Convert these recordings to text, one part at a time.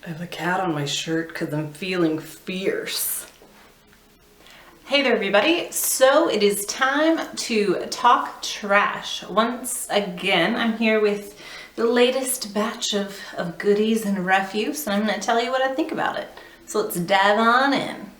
I have a cat on my shirt because I'm feeling fierce. Hey there everybody, so it is time to talk trash. Once again, I'm here with the latest batch of goodies and refuse, and I'm going to tell you what I think about it. So let's dive on in.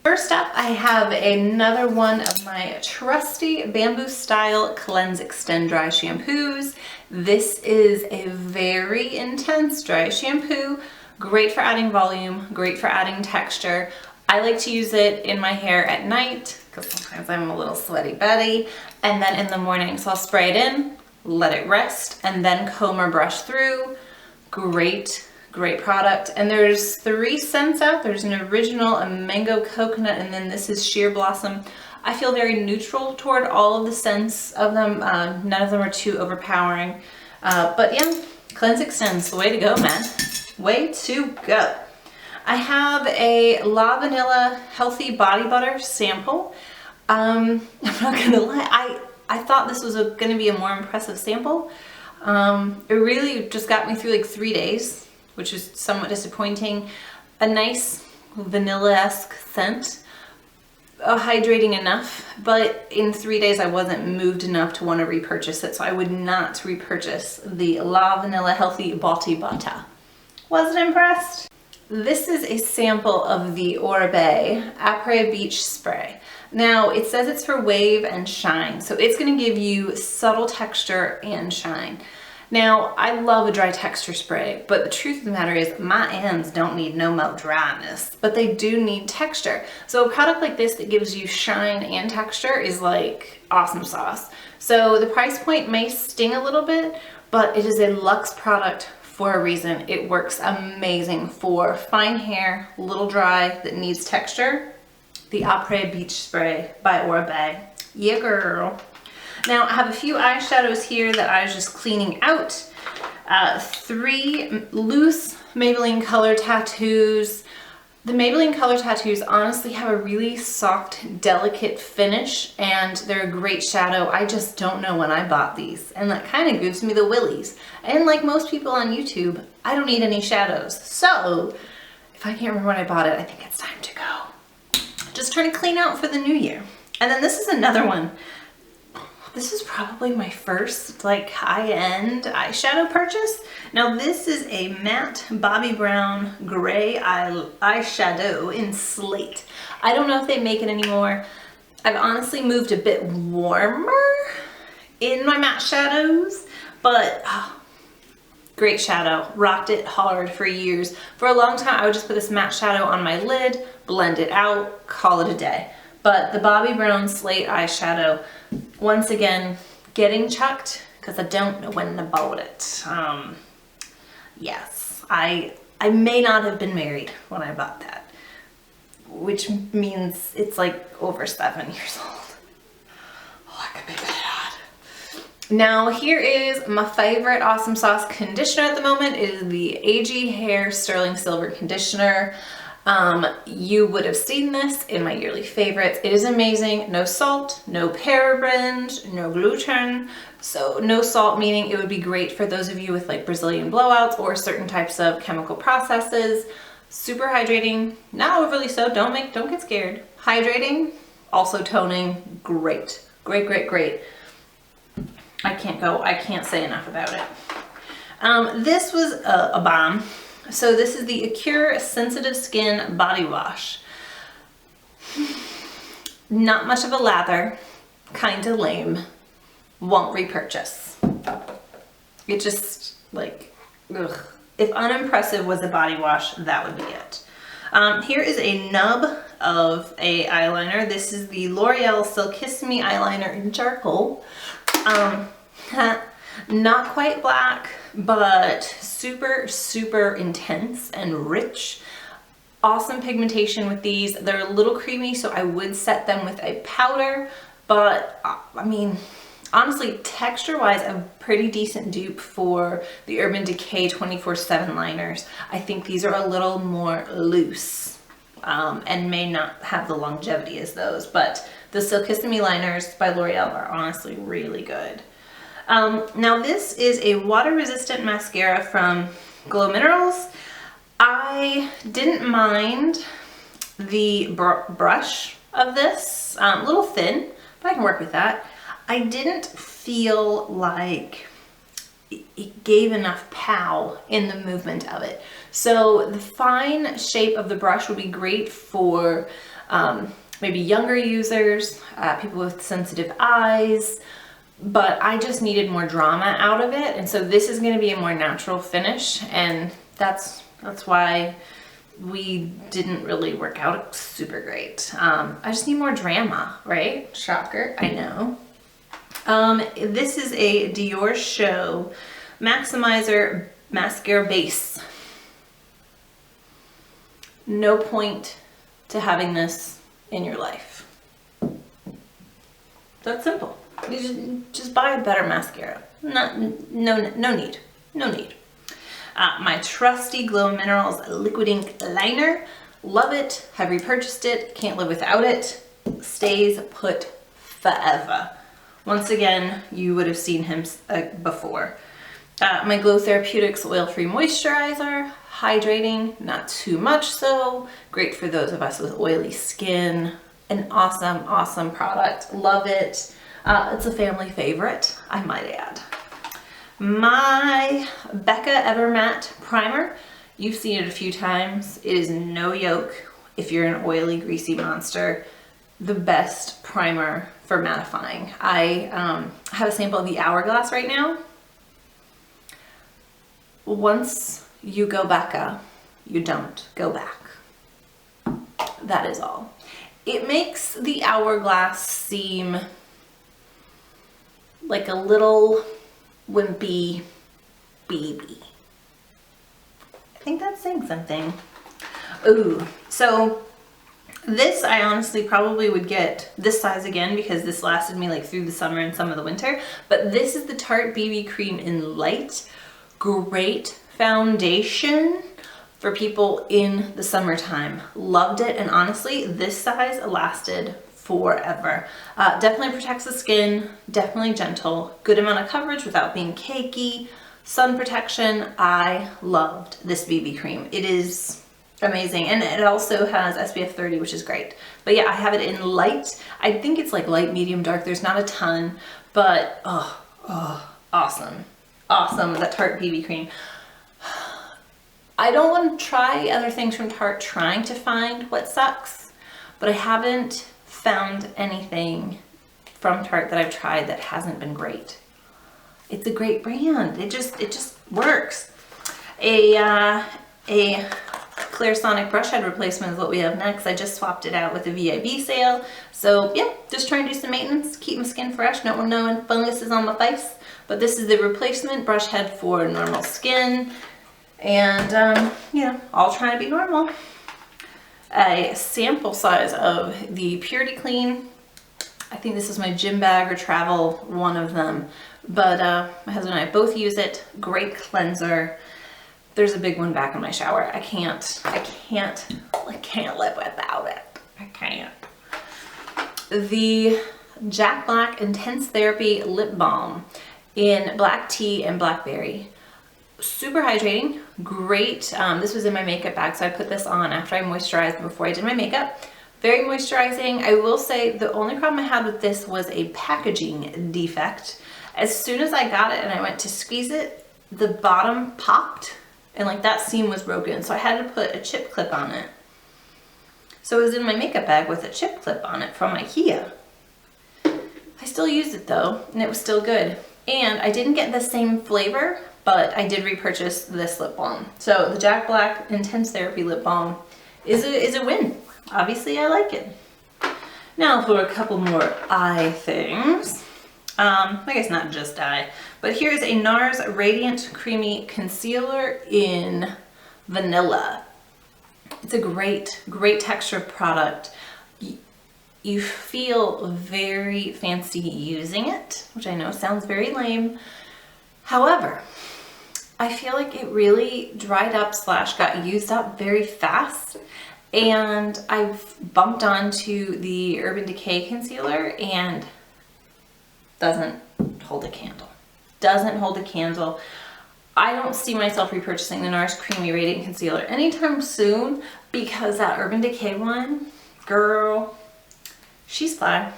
First up, I have another one of my trusty Bamboo Style Cleanse Extend Dry Shampoos. This is a very intense dry shampoo, great for adding volume, great for adding texture. I like to use it in my hair at night because sometimes I'm a little sweaty Betty, and then in the morning. So I'll spray it in, let it rest, and then comb or brush through. Great product. And there's 3 scents out. There's an original, a mango coconut, and then this is sheer blossom. I feel very neutral toward all of the scents of them. None of them are too overpowering. But yeah, Cleanse Extends, way to go, man. Way to go. I have a La Vanilla Healthy Body Butter sample. I'm not gonna lie, I thought this was gonna be a more impressive sample. It really just got me through like 3 days, which is somewhat disappointing. A nice vanilla-esque scent, hydrating enough, but in 3 days I wasn't moved enough to want to repurchase it, so I would not repurchase the La Vanilla Healthy Body Butter. Wasn't impressed. This is a sample of the Oribe Après Beach Spray. Now it says it's for wave and shine, so it's going to give you subtle texture and shine. Now I love a dry texture spray, but the truth of the matter is my ends don't need no more dryness, but they do need texture. So a product like this that gives you shine and texture is like awesome sauce. So the price point may sting a little bit, but it is a luxe product for a reason. It works amazing for fine hair, little dry, that needs texture. The Après Beach Spray by Oribe. Yeah, girl. Now I have a few eyeshadows here that I was just cleaning out. 3 loose Maybelline Color Tattoos. The Maybelline Color Tattoos honestly have a really soft, delicate finish, and they're a great shadow. I just don't know when I bought these, and that kind of gives me the willies. And like most people on YouTube, I don't need any shadows. So if I can't remember when I bought it, I think it's time to go. Just trying to clean out for the new year. And then this is another one. This is probably my first like high-end eyeshadow purchase. Now this is a matte Bobbi Brown gray eyeshadow in Slate. I don't know if they make it anymore. I've honestly moved a bit warmer in my matte shadows, but great shadow. Rocked it hard for years. For a long time I would just put this matte shadow on my lid, blend it out, call it a day. But the Bobbi Brown Slate eyeshadow, once again, getting chucked because I don't know when I bought it. Yes, I may not have been married when I bought that, which means it's like over 7 years old. Oh, I could be bad. Now here is my favorite awesome sauce conditioner at the moment. It is the AG Hair Sterling Silver Conditioner. You would have seen this in my yearly favorites. It is amazing. No salt, no parabens, no gluten. So no salt, meaning it would be great for those of you with like Brazilian blowouts or certain types of chemical processes. Super hydrating, not overly so, don't get scared. Hydrating, also toning, great. Great. I can't say enough about it. This was a bomb. So this is the Acure Sensitive Skin Body Wash. Not much of a lather, kind of lame, won't repurchase. It just like, ugh. If unimpressive was a body wash, that would be it. Here is a nub of a eyeliner. This is the L'Oreal Silkissime eyeliner in charcoal. Not quite black, but super intense and rich. Awesome pigmentation with these. They're a little creamy, so I would set them with a powder, but I mean, honestly, texture-wise, a pretty decent dupe for the Urban Decay 24/7 liners. I think these are a little more loose and may not have the longevity as those, but the Silkissime liners by L'Oreal are honestly really good. Now this is a water-resistant mascara from Glow Minerals. I I didn't mind the brush of this, a little thin, but I can work with that. I didn't feel like it gave enough pow in the movement of it. So the fine shape of the brush would be great for maybe younger users, people with sensitive eyes, but I just needed more drama out of it. And so this is going to be a more natural finish, and that's why we didn't really work out super great. I just need more drama, right? Shocker, I know. This is a Dior Show Maximizer Mascara Base. No point to having this in your life. That's simple. You just buy a better mascara. No need. No need. My trusty Glow Minerals Liquid Ink Liner. Love it. Have repurchased it. Can't live without it. Stays put forever. Once again, you would have seen him before. My Glow Therapeutics Oil-Free Moisturizer. Hydrating, not too much so. Great for those of us with oily skin. An awesome, awesome product. Love it. It's a family favorite, I might add. My Becca Evermatte Primer. You've seen it a few times. It is no yolk if you're an oily, greasy monster. The best primer for mattifying. I have a sample of the Hourglass right now. Once you go Becca, you don't go back. That is all. It makes the Hourglass seem like a little wimpy baby. I think that's saying something. Ooh, so this I honestly probably would get this size again because this lasted me like through the summer and some of the winter. But this is the Tarte BB Cream in Light. Great foundation for people in the summertime. Loved it, and honestly, this size lasted forever. Definitely protects the skin, definitely gentle, good amount of coverage without being cakey, sun protection. I loved this BB cream. It is amazing, and it also has SPF 30, which is great. But yeah, I have it in light. I think it's like light, medium, dark. There's not a ton, but awesome. Awesome, that Tarte BB cream. I don't want to try other things from Tarte trying to find what sucks, but I haven't found anything from Tarte that I've tried that hasn't been great. It's a great brand. It just works. A Clairsonic brush head replacement is what we have next. I just swapped it out with a VIB sale. So yeah, just trying to do some maintenance, keep my skin fresh, don't want no fungus is on my face. But this is the replacement brush head for normal skin. And yeah, all trying to be normal. A sample size of the Purity Clean. I think this is my gym bag or travel, one of them. But my husband and I both use it. Great cleanser. There's a big one back in my shower. I can't live without it. I can't. The Jack Black Intense Therapy Lip Balm in black tea and blackberry. Super hydrating, great. This was in my makeup bag, so I put this on after I moisturized before I did my makeup. Very moisturizing. I will say the only problem I had with this was a packaging defect. As soon as I got it and I went to squeeze it, the bottom popped and like that seam was broken, so I had to put a chip clip on it. So it was in my makeup bag with a chip clip on it from IKEA. I still used it though, and it was still good. And I didn't get the same flavor, but I did repurchase this lip balm. So the Jack Black Intense Therapy Lip Balm is a win. Obviously I like it. Now for a couple more eye things. I guess not just eye, but here's a NARS Radiant Creamy Concealer in Vanilla. It's a great texture product. You feel very fancy using it, which I know sounds very lame. However, I feel like it really dried up / got used up very fast. And I've bumped onto the Urban Decay concealer and doesn't hold a candle. Doesn't hold a candle. I don't see myself repurchasing the NARS Creamy Radiant Concealer anytime soon because that Urban Decay one, girl, she's fly.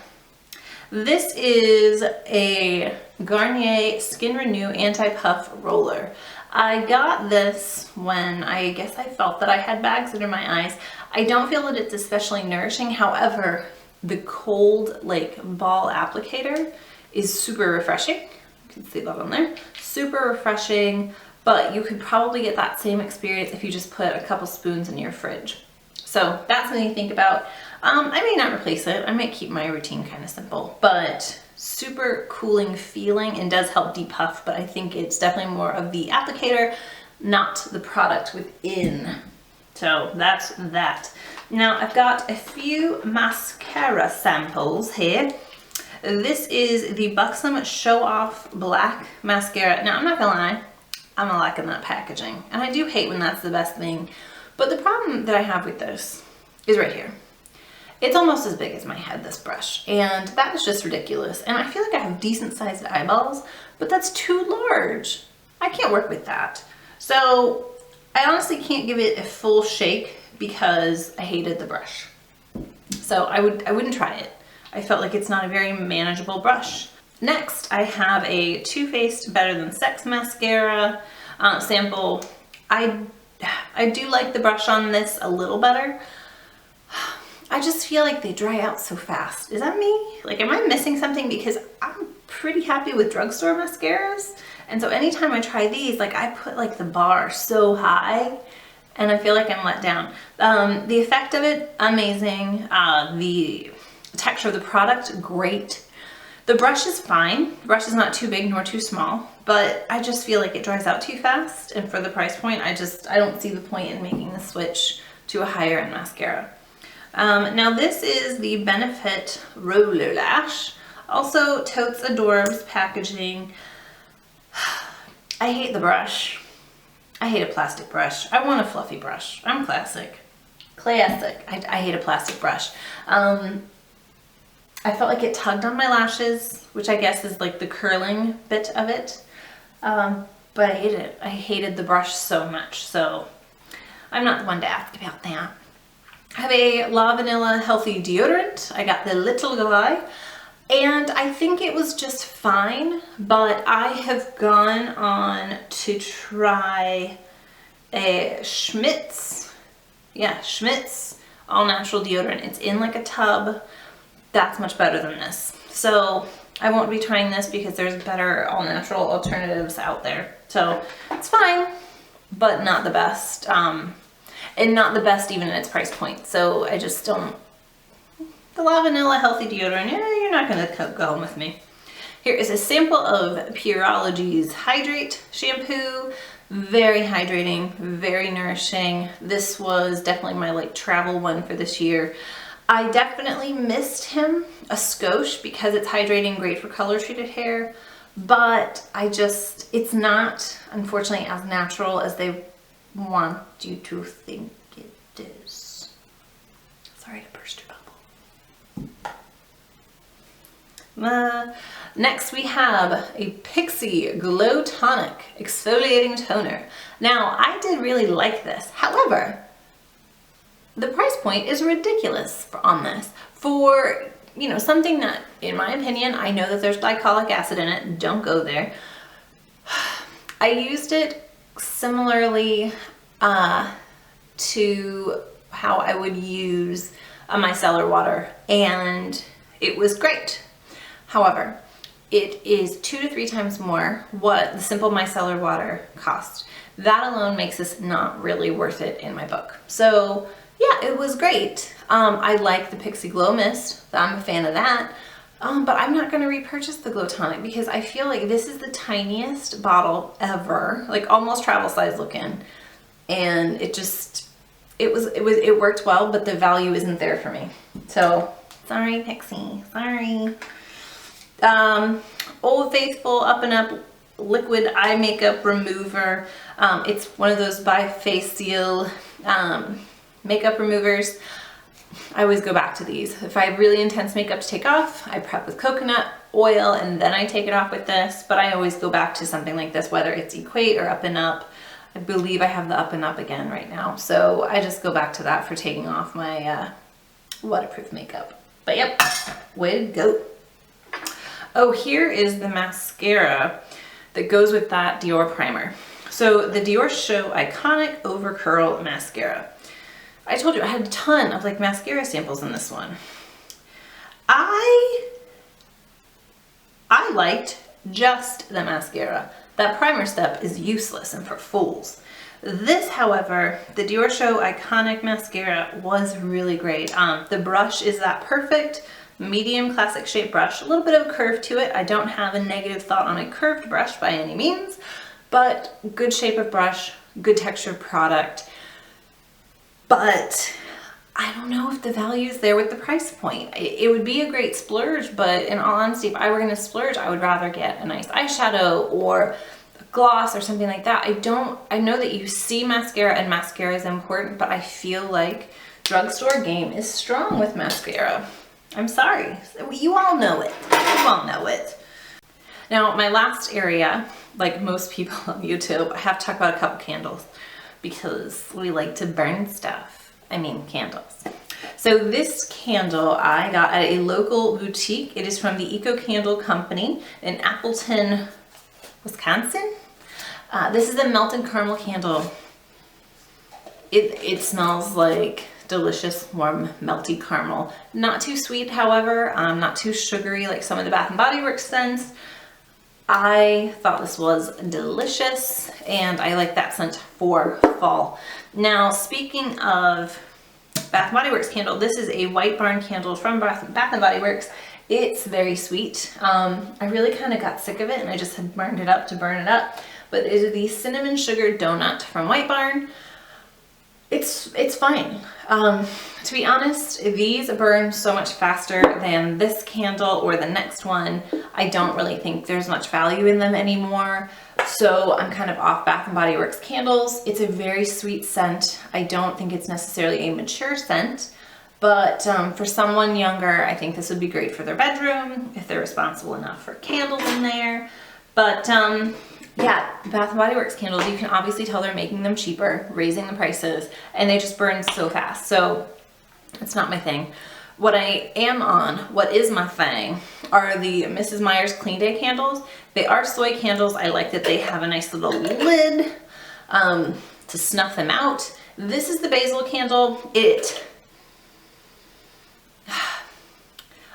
This is a Garnier Skin Renew Anti-Puff Roller. I got this when I guess I felt that I had bags under my eyes. I don't feel that it's especially nourishing. However, the cold like ball applicator is super refreshing. You can see that on there. Super refreshing, but you could probably get that same experience if you just put a couple spoons in your fridge. So that's something to think about. I may not replace it. I might keep my routine kind of simple, but super cooling feeling and does help depuff, but I think it's definitely more of the applicator, not the product within. So that's that. Now I've got a few mascara samples here. This is the Buxom Show Off Black Mascara. Now I'm not gonna lie, I'm not liking that packaging. And I do hate when that's the best thing. But the problem that I have with this is right here. It's almost as big as my head, this brush, and that is just ridiculous. And I feel like I have decent sized eyeballs, but that's too large. I can't work with that. So I honestly can't give it a full shake because I hated the brush. So I wouldn't try it. I felt like it's not a very manageable brush. Next, I have a Too Faced Better Than Sex mascara sample. I do like the brush on this a little better. I just feel like they dry out so fast. Is that me? Like, am I missing something? Because I'm pretty happy with drugstore mascaras. And so anytime I try these, like I put like the bar so high and I feel like I'm let down. The effect of it, amazing. The texture of the product, great. The brush is fine. The brush is not too big nor too small, but I just feel like it dries out too fast. And for the price point, I don't see the point in making the switch to a higher end mascara. Now this is the Benefit Roller Lash. Also totes adorbs packaging. I hate the brush. I hate a plastic brush. I want a fluffy brush. I'm classic. Classic. I hate a plastic brush. I felt like it tugged on my lashes, which I guess is like the curling bit of it. But I hate it. I hated the brush so much. So I'm not the one to ask about that. I have a La Vanilla Healthy Deodorant. I got the little guy. And I think it was just fine, but I have gone on to try a Schmidt's all natural deodorant. It's in like a tub. That's much better than this. So I won't be trying this because there's better all natural alternatives out there. So it's fine, but not the best. And not the best even at its price point. So I just don't. The La Vanilla Healthy Deodorant, you're not gonna go home with me. Here is a sample of Pureology's Hydrate shampoo. Very hydrating, very nourishing. This was definitely my like travel one for this year. I definitely missed him a skosh because it's hydrating, great for color treated hair, but it's not, unfortunately, as natural as they want you to think it is. Sorry to burst your bubble. Next we have a Pixie Glow Tonic Exfoliating Toner. Now, I did really like this. However, the price point is ridiculous on this. For, you know, something that, in my opinion, I know that there's glycolic acid in it. Don't go there. I used it similarly to how I would use a micellar water, and it was great. However, it is 2 to 3 times more what the simple micellar water cost. That alone makes this not really worth it in my book. So yeah, it was great. I like the Pixie Glow Mist. I'm a fan of that. But I'm not gonna repurchase the Glow Tonic because I feel like this is the tiniest bottle ever, like almost travel size looking. And it worked well, but the value isn't there for me. So sorry, Pixie, sorry. Old Faithful Up and Up Liquid Eye Makeup Remover. It's one of those bifacial makeup removers. I always go back to these. If I have really intense makeup to take off, I prep with coconut oil and then I take it off with this, but I always go back to something like this, whether it's Equate or Up and Up. I believe I have the Up and Up again right now, so I just go back to that for taking off my waterproof makeup. But yep, way to go. Oh, here is the mascara that goes with that Dior primer. So the Dior Show Iconic Over Curl Mascara. I told you I had a ton of like mascara samples in this one. I liked just the mascara. That primer step is useless and for fools. This, however, the Dior Show Iconic Mascara was really great. The brush is that perfect medium classic shape brush. A little bit of a curve to it. I don't have a negative thought on a curved brush by any means, but good shape of brush, good texture product. But I don't know if the value is there with the price point. It would be a great splurge, but in all honesty, if I were going to splurge, I would rather get a nice eyeshadow or a gloss or something like that. I know that you see mascara and mascara is important, but I feel like drugstore game is strong with mascara. I'm sorry. You all know it. You all know it. Now, my last area, like most people on YouTube, I have to talk about a couple candles because we like to burn stuff. I mean, candles. So this candle I got at a local boutique. It is from the Eco Candle Company in Appleton, Wisconsin. This is a melted caramel candle. It smells like delicious, warm, melty caramel. Not too sweet, however, not too sugary like some of the Bath & Body Works scents. I thought this was delicious, and I like that scent for fall. Now, speaking of Bath & Body Works candle, this is a White Barn candle from Bath & Body Works. It's very sweet. I really kind of got sick of it, and I just had burned it up to burn it up. But it is the Cinnamon Sugar Donut from White Barn. It's fine. To be honest, these burn so much faster than this candle or the next one. I don't really think there's much value in them anymore. So I'm kind of off Bath & Body Works candles. It's a very sweet scent. I don't think it's necessarily a mature scent, but for someone younger, I think this would be great for their bedroom if they're responsible enough for candles in there. But yeah, Bath & Body Works candles, you can obviously tell they're making them cheaper, raising the prices, and they just burn so fast. So it's not my thing. What I am on, what is my thing, are the Mrs. Meyer's Clean Day candles. They are soy candles. I like that they have a nice little lid to snuff them out. This is the basil candle.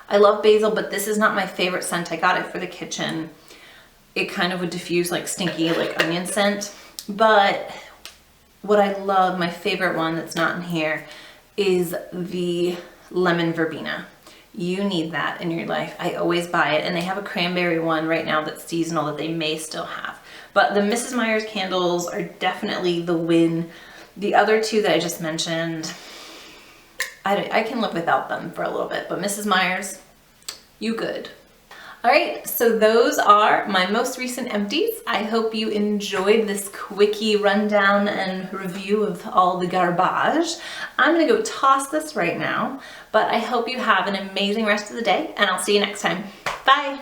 I love basil, but this is not my favorite scent. I got it for the kitchen. It kind of would diffuse like stinky like onion scent. But what I love, my favorite one that's not in here, is the lemon verbena. You need that in your life. I always buy it, and they have a cranberry one right now that's seasonal that they may still have. But the Mrs. Meyer's candles are definitely the win. The other two that I just mentioned, I can live without them for a little bit, but Mrs. Meyer's, you good. All right, so those are my most recent empties. I hope you enjoyed this quickie rundown and review of all the garbage. I'm gonna go toss this right now, but I hope you have an amazing rest of the day, and I'll see you next time. Bye.